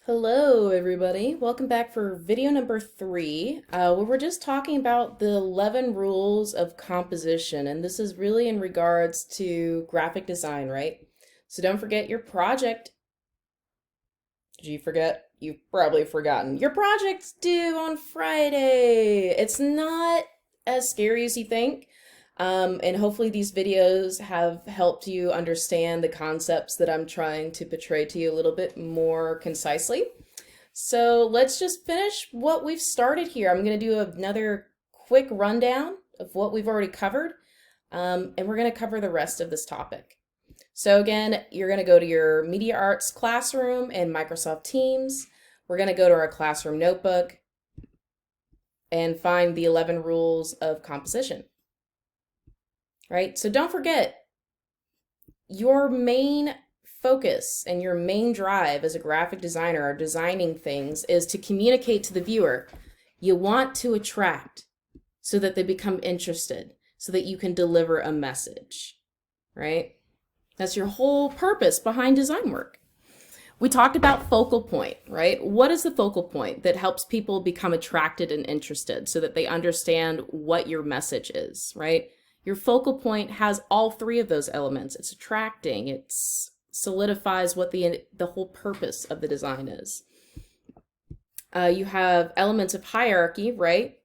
Hello, everybody. Welcome back for video number 3, where we're just talking about the 11 rules of composition, and this is really in regards to graphic design, right? So don't forget your project. Did you forget? You've probably forgotten. Your project's due on Friday. It's not as scary as you think. And hopefully these videos have helped you understand the concepts that I'm trying to portray to you a little bit more concisely. So let's just finish what we've started here. I'm going to do another quick rundown of what we've already covered, and we're going to cover the rest of this topic. So again, you're going to go to your Media Arts Classroom and Microsoft Teams. We're going to go to our classroom notebook and find the 11 rules of composition. Right? So don't forget, your main focus and your main drive as a graphic designer or designing things is to communicate to the viewer. You want to attract so that they become interested, so that you can deliver a message, right? That's your whole purpose behind design work. We talked about focal point, right? What is the focal point that helps people become attracted and interested so that they understand what your message is, right? Your focal point has all three of those elements. It's attracting, it solidifies what the whole purpose of the design is. You have elements of hierarchy, right?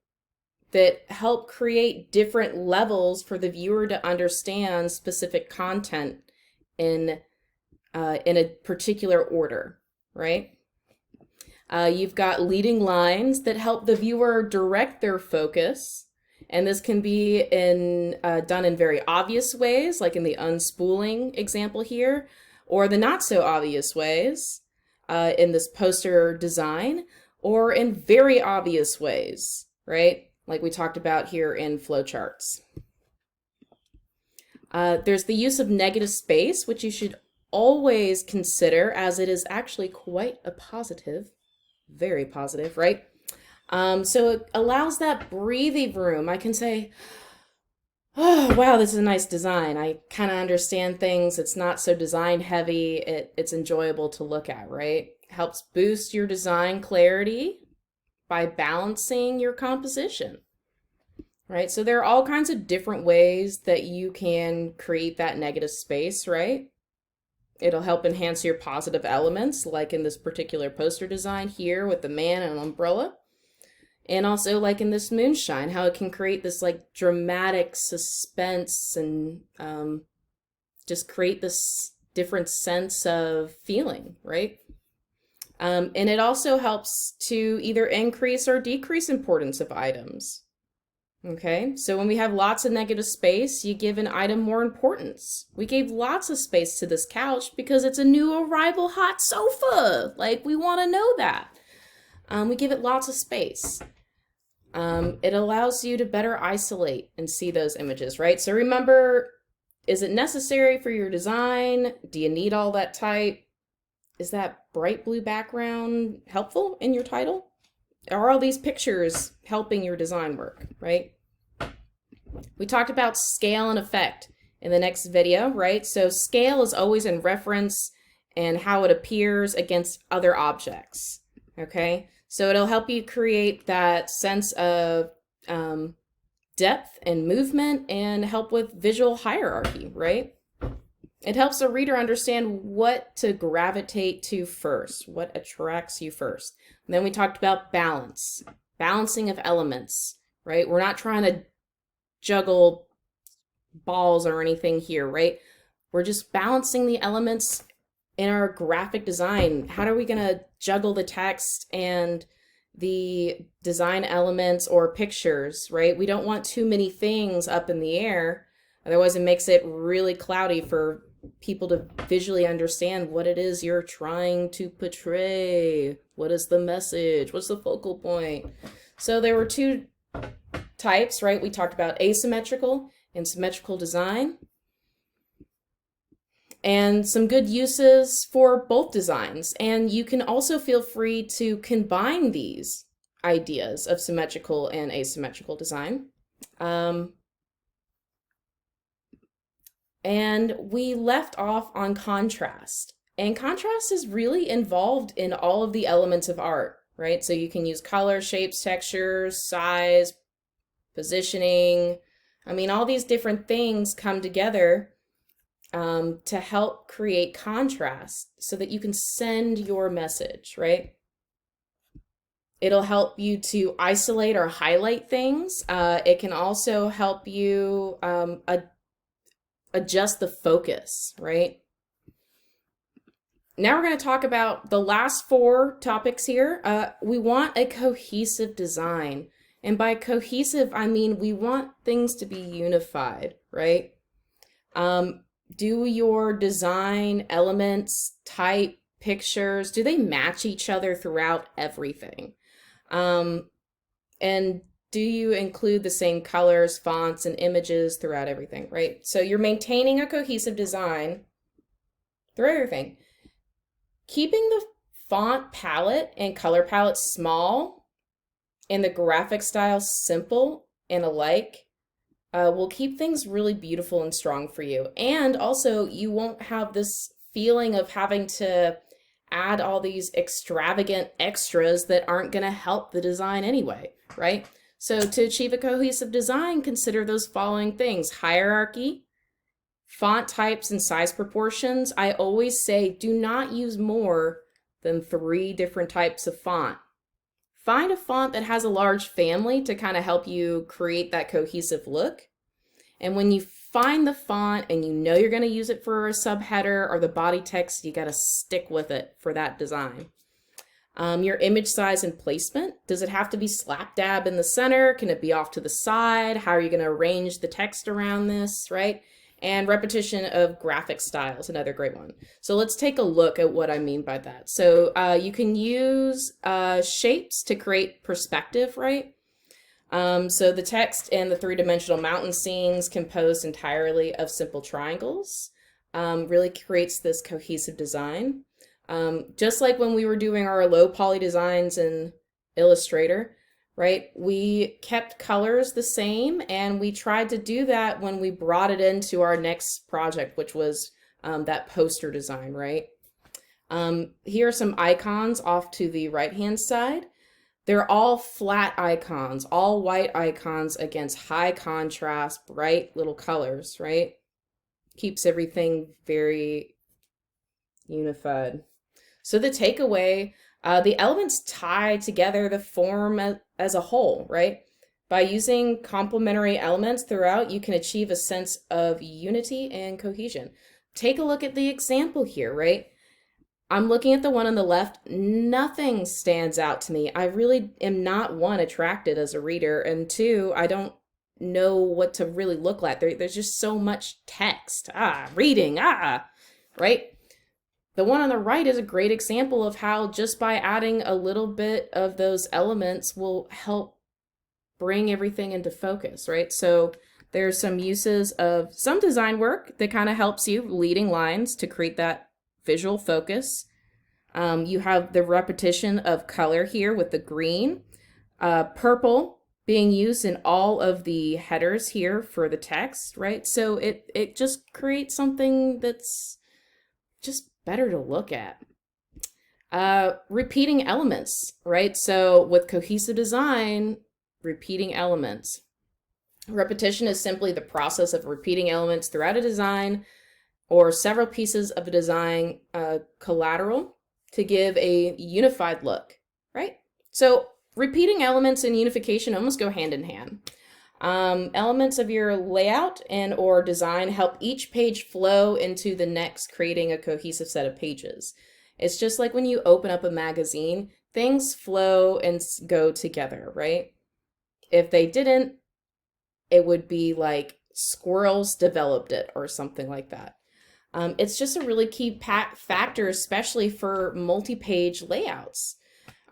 That help create different levels for the viewer to understand specific content in a particular order, right? You've got leading lines that help the viewer direct their focus. And this can be done in very obvious ways, like in the unspooling example here, or the not so obvious ways in this poster design, or in very obvious ways, right? Like we talked about here in flowcharts. There's the use of negative space, which you should always consider, as it is actually quite a positive, very positive, right? So it allows that breathing room. I can say, oh, wow, this is a nice design. I kind of understand things. It's not so design heavy. It's enjoyable to look at, right? Helps boost your design clarity by balancing your composition, right? So there are all kinds of different ways that you can create that negative space, right? It'll help enhance your positive elements, like in this particular poster design here with the man and an umbrella. And also like in this moonshine, how it can create this like dramatic suspense and just create this different sense of feeling, right? And it also helps to either increase or decrease importance of items. Okay, so when we have lots of negative space, you give an item more importance. We gave lots of space to this couch because it's a new arrival hot sofa. Like, we want to know that. We give it lots of space. It allows you to better isolate and see those images, right? So remember, is it necessary for your design? Do you need all that type? Is that bright blue background helpful in your title? Are all these pictures helping your design work, right? We talked about scale and effect in the next video, right? So scale is always in reference and how it appears against other objects, okay? So it'll help you create that sense of depth and movement and help with visual hierarchy, right? It helps the reader understand what to gravitate to first, what attracts you first. And then we talked about balance, balancing of elements, right? We're not trying to juggle balls or anything here, right? We're just balancing the elements in our graphic design. How are we going to juggle the text and the design elements or pictures, right? We don't want too many things up in the air. Otherwise, it makes it really cloudy for people to visually understand what it is you're trying to portray. What is the message? What's the focal point? So there were two types, right? We talked about asymmetrical and symmetrical design, and some good uses for both designs. And you can also feel free to combine these ideas of symmetrical and asymmetrical design. And we left off on contrast. And contrast is really involved in all of the elements of art, right? So you can use color, shapes, textures, size, positioning. I mean, all these different things come together to help create contrast so that you can send your message, right? It'll help you to isolate or highlight things. It can also help you adjust the focus, right? Now we're going to talk about the last four topics here. We want a cohesive design. And by cohesive, I mean we want things to be unified, right? Do your design elements, type, pictures, do they match each other throughout everything? And do you include the same colors, fonts, and images throughout everything, right? So you're maintaining a cohesive design through everything. Keeping the font palette and color palette small and the graphic style simple and alike will keep things really beautiful and strong for you. And also, you won't have this feeling of having to add all these extravagant extras that aren't going to help the design anyway, right? So to achieve a cohesive design, consider those following things: hierarchy, font types and size proportions. I always say do not use more than 3 different types of font. Find a font that has a large family to kind of help you create that cohesive look. And when you find the font and you know you're going to use it for a subheader or the body text, you got to stick with it for that design. Your image size and placement. Does it have to be slap dab in the center? Can it be off to the side? How are you going to arrange the text around this, right? And repetition of graphic styles, another great one. So let's take a look at what I mean by that. So you can use shapes to create perspective, right? So the text and the 3-dimensional mountain scenes composed entirely of simple triangles really creates this cohesive design. Just like when we were doing our low poly designs in Illustrator, right? We kept colors the same, and we tried to do that when we brought it into our next project, which was that poster design, right? Here are some icons off to the right-hand side. They're all flat icons, all white icons against high contrast, bright little colors, right? Keeps everything very unified. So the takeaway, the elements tie together the form as a whole, right? By using complementary elements throughout, you can achieve a sense of unity and cohesion. Take a look at the example here, right? I'm looking at the one on the left. Nothing stands out to me. I really am not, one, attracted as a reader, and two, I don't know what to really look like. There's just so much text. Reading, right? The one on the right is a great example of how just by adding a little bit of those elements will help bring everything into focus, right? So there's some uses of some design work that kind of helps you, leading lines to create that visual focus. You have the repetition of color here with the green, purple being used in all of the headers here for the text, right? So it just creates something that's just better to look at. Repeating elements, right? So with cohesive design, repeating elements. Repetition is simply the process of repeating elements throughout a design or several pieces of a design collateral to give a unified look, right? So repeating elements and unification almost go hand in hand. Elements of your layout and or design help each page flow into the next, creating a cohesive set of pages. It's just like when you open up a magazine, things flow and go together, right? If they didn't, it would be like squirrels developed it or something like that. It's just a really key factor, especially for multi-page layouts.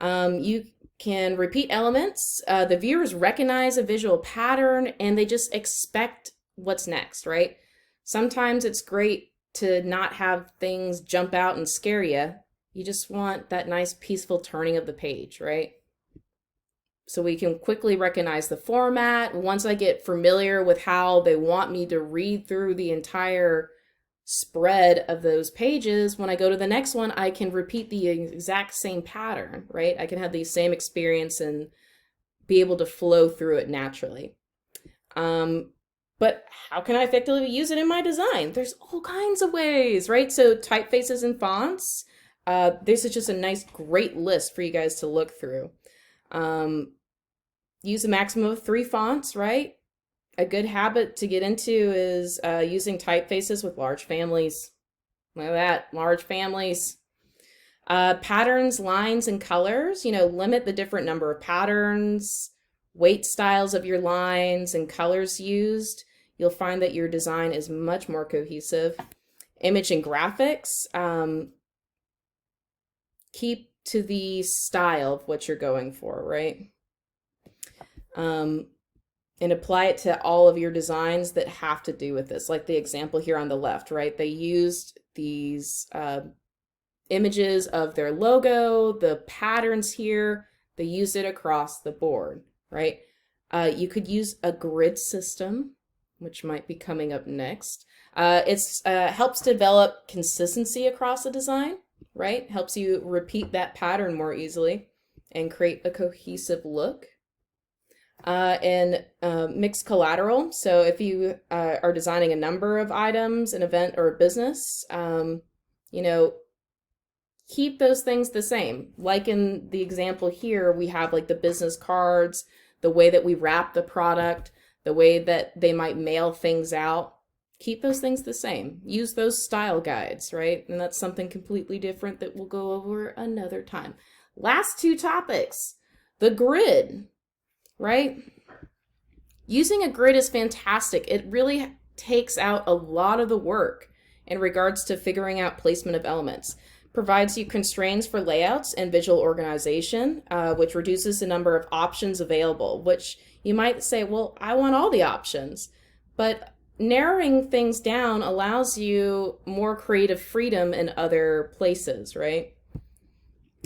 You can repeat elements. The viewers recognize a visual pattern and they just expect what's next, right? Sometimes it's great to not have things jump out and scare you. You just want that nice peaceful turning of the page, right? So we can quickly recognize the format. Once I get familiar with how they want me to read through the entire spread of those pages, when I go to the next one, I can repeat the exact same pattern, right? I can have the same experience and be able to flow through it naturally. But how can I effectively use it in my design? There's all kinds of ways, right? So typefaces and fonts, this is just a nice, great list for you guys to look through. Use a maximum of 3 fonts, right? A good habit to get into is using typefaces with large families. Look at that, large families. Patterns, lines, and colors, limit the different number of patterns, weight styles of your lines, and colors used. You'll find that your design is much more cohesive. Image and graphics, keep to the style of what you're going for, right? And apply it to all of your designs that have to do with this, like the example here on the left, right? They used these images of their logo, the patterns here, they use it across the board, right? You could use a grid system, which might be coming up next. It helps develop consistency across a design, right? Helps you repeat that pattern more easily and create a cohesive look. And mixed collateral. So if you are designing a number of items, an event or a business, keep those things the same. Like in the example here, we have like the business cards, the way that we wrap the product, the way that they might mail things out. Keep those things the same. Use those style guides, right? And that's something completely different that we'll go over another time. Last 2 topics, the grid, right? Using a grid is fantastic. It really takes out a lot of the work in regards to figuring out placement of elements. Provides you constraints for layouts and visual organization, which reduces the number of options available, which you might say, well, I want all the options. But narrowing things down allows you more creative freedom in other places, right?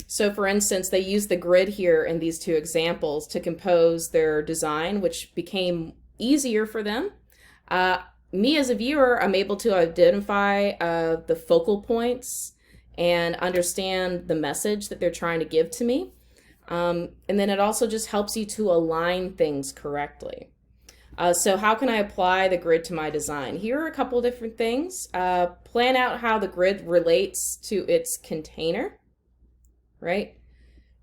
So for instance, they used the grid here in these 2 examples to compose their design, which became easier for them. Me as a viewer, I'm able to identify the focal points and understand the message that they're trying to give to me. And then it also just helps you to align things correctly. So how can I apply the grid to my design? Here are a couple different things. Plan out how the grid relates to its container, right?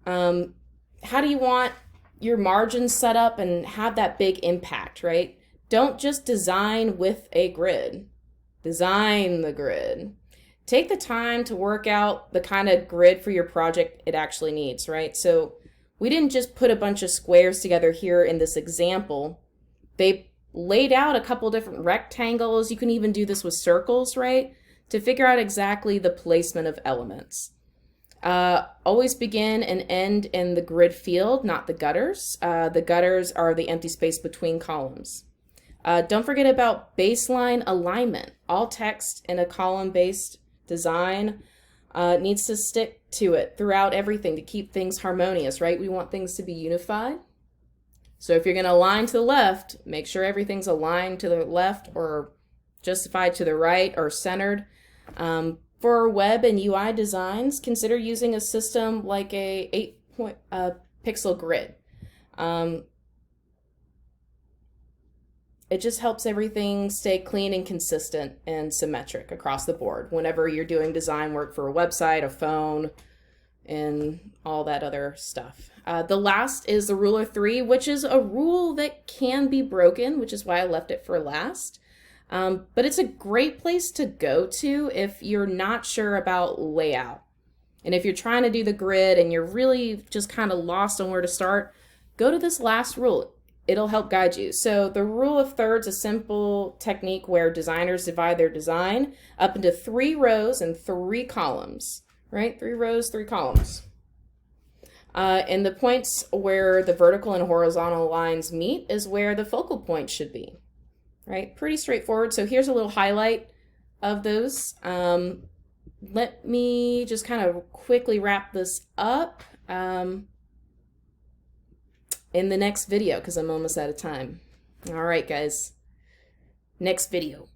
How do you want your margins set up and have that big impact, right? Don't just design with a grid. Design the grid. Take the time to work out the kind of grid for your project it actually needs, right? So we didn't just put a bunch of squares together here in this example. They laid out a couple different rectangles. You can even do this with circles, right? To figure out exactly the placement of elements. Always begin and end in the grid field, not the gutters. The gutters are the empty space between columns. Don't forget about baseline alignment. All text in a column-based design needs to stick to it throughout everything to keep things harmonious, right? We want things to be unified. So if you're going to align to the left, make sure everything's aligned to the left or justified to the right or centered. For web and UI designs, consider using a system like a 8-pixel grid. It just helps everything stay clean and consistent and symmetric across the board whenever you're doing design work for a website, a phone, and all that other stuff. The last is the rule of 3, which is a rule that can be broken, which is why I left it for last. But it's a great place to go to if you're not sure about layout. And if you're trying to do the grid and you're really just kind of lost on where to start, go to this last rule. It'll help guide you. So the rule of thirds is a simple technique where designers divide their design up into 3 rows and 3 columns, right? 3 rows, 3 columns. And the points where the vertical and horizontal lines meet is where the focal point should be, right? Pretty straightforward. So here's a little highlight of those. Let me just kind of quickly wrap this up in the next video because I'm almost out of time. All right, guys. Next video.